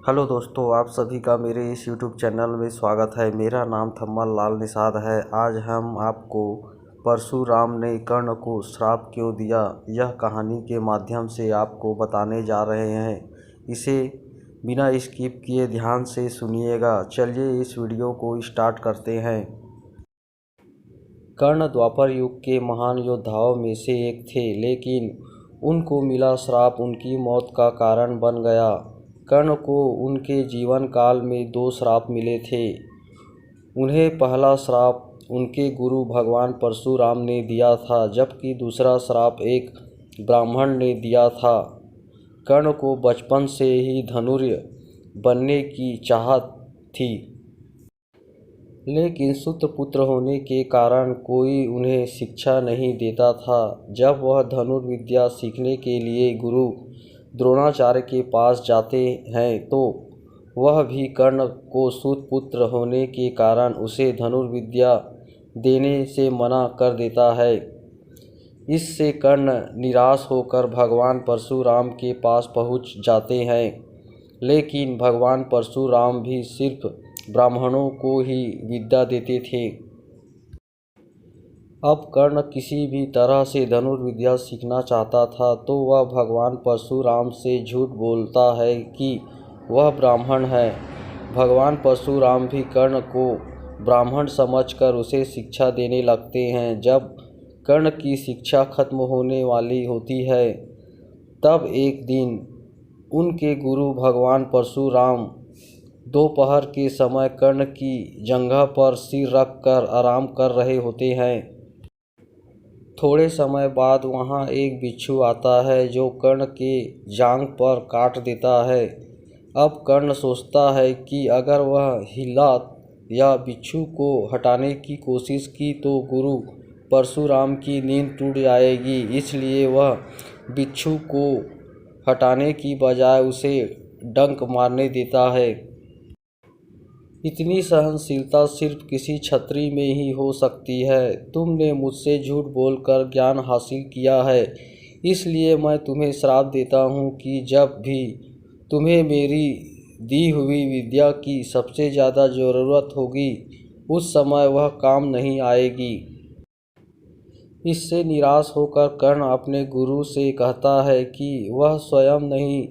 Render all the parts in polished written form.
Hello दोस्तों, आप सभी का मेरे इस यूट्यूब चैनल में स्वागत है। मेरा नाम थम्मल लाल निषाद है। आज हम आपको परशुराम ने कर्ण को श्राप क्यों दिया, यह कहानी के माध्यम से आपको बताने जा रहे हैं। इसे बिना स्किप किए ध्यान से सुनिएगा। चलिए इस वीडियो को स्टार्ट करते हैं। कर्ण द्वापर युग के महान योद्धाओं में से एक थे, लेकिन उनको मिला श्राप उनकी मौत का कारण बन गया। कर्ण को उनके जीवन काल में 2 श्राप मिले थे। उन्हें पहला श्राप उनके गुरु भगवान परशुराम ने दिया था, जबकि दूसरा श्राप एक ब्राह्मण ने दिया था। कर्ण को बचपन से ही धनुर्य बनने की चाहत थी, लेकिन सूत्रपुत्र होने के कारण कोई उन्हें शिक्षा नहीं देता था। जब वह धनुर्विद्या सीखने के लिए गुरु द्रोणाचार्य के पास जाते हैं तो वह भी कर्ण को सूतपुत्र होने के कारण उसे धनुर्विद्या देने से मना कर देता है। इससे कर्ण निराश होकर भगवान परशुराम के पास पहुंच जाते हैं, लेकिन भगवान परशुराम भी सिर्फ ब्राह्मणों को ही विद्या देते थे। अब कर्ण किसी भी तरह से धनुर्विद्या सीखना चाहता था, तो वह भगवान परशुराम से झूठ बोलता है कि वह ब्राह्मण है। भगवान परशुराम भी कर्ण को ब्राह्मण समझकर उसे शिक्षा देने लगते हैं। जब कर्ण की शिक्षा खत्म होने वाली होती है, तब एक दिन उनके गुरु भगवान परशुराम दोपहर के समय कर्ण की जंघा पर सिर रखकर आराम कर रहे होते हैं। थोड़े समय बाद वहां एक बिच्छू आता है जो कर्ण के जांघ पर काट देता है। अब कर्ण सोचता है कि अगर वह हिला या बिच्छू को हटाने की कोशिश की तो गुरु परशुराम की नींद टूट जाएगी, इसलिए वह बिच्छू को हटाने की बजाय उसे डंक मारने देता है। इतनी सहनशीलता सिर्फ किसी क्षत्रिय में ही हो सकती है। तुमने मुझसे झूठ बोलकर ज्ञान हासिल किया है, इसलिए मैं तुम्हें श्राप देता हूँ कि जब भी तुम्हें मेरी दी हुई विद्या की सबसे ज़्यादा ज़रूरत होगी, उस समय वह काम नहीं आएगी। इससे निराश होकर कर्ण अपने गुरु से कहता है कि वह स्वयं नहीं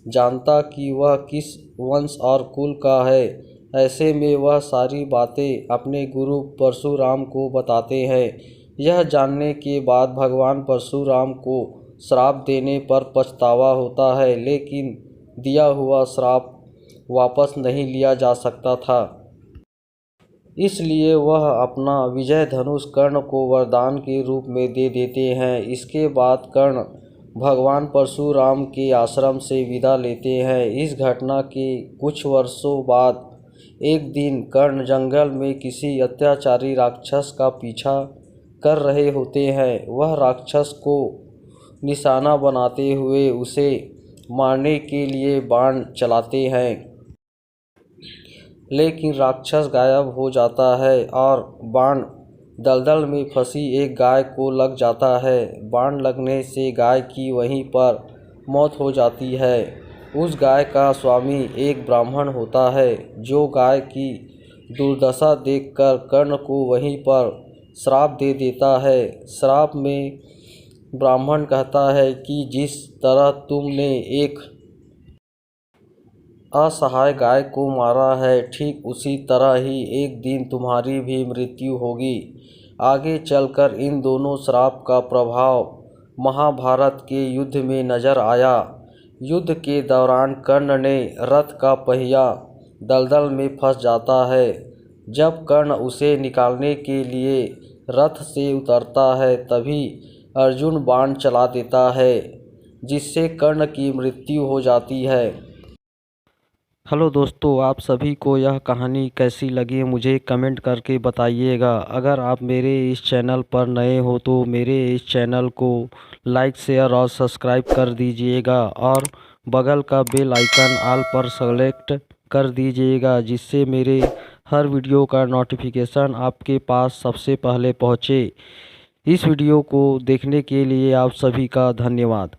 जानता कि वह किस वंश और कुल का है। ऐसे में वह सारी बातें अपने गुरु परशुराम को बताते हैं। यह जानने के बाद भगवान परशुराम को श्राप देने पर पछतावा होता है, लेकिन दिया हुआ श्राप वापस नहीं लिया जा सकता था। इसलिए वह अपना विजय धनुष कर्ण को वरदान के रूप में दे देते हैं। इसके बाद कर्ण भगवान परशुराम के आश्रम से विदा लेते हैं। इस घटना के कुछ वर्षों बाद एक दिन कर्ण जंगल में किसी अत्याचारी राक्षस का पीछा कर रहे होते हैं। वह राक्षस को निशाना बनाते हुए उसे मारने के लिए बाण चलाते हैं, लेकिन राक्षस गायब हो जाता है और बाण दलदल में फंसी एक गाय को लग जाता है। बाण लगने से गाय की वहीं पर मौत हो जाती है। उस गाय का स्वामी एक ब्राह्मण होता है, जो गाय की दुर्दशा देखकर कर्ण को वहीं पर श्राप दे देता है। श्राप में ब्राह्मण कहता है कि जिस तरह तुमने एक असहाय गाय को मारा है, ठीक उसी तरह ही एक दिन तुम्हारी भी मृत्यु होगी। आगे चलकर इन दोनों श्राप का प्रभाव महाभारत के युद्ध में नजर आया। युद्ध के दौरान कर्ण ने रथ का पहिया दलदल में फंस जाता है। जब कर्ण उसे निकालने के लिए रथ से उतरता है, तभी अर्जुन बाण चला देता है, जिससे कर्ण की मृत्यु हो जाती है। हेलो दोस्तों, आप सभी को यह कहानी कैसी लगी मुझे कमेंट करके बताइएगा। अगर आप मेरे इस चैनल पर नए हो तो मेरे इस चैनल को लाइक, शेयर और सब्सक्राइब कर दीजिएगा और बगल का बेल आइकन ऑल पर सेलेक्ट कर दीजिएगा, जिससे मेरे हर वीडियो का नोटिफिकेशन आपके पास सबसे पहले पहुँचे। इस वीडियो को देखने के लिए आप सभी का धन्यवाद।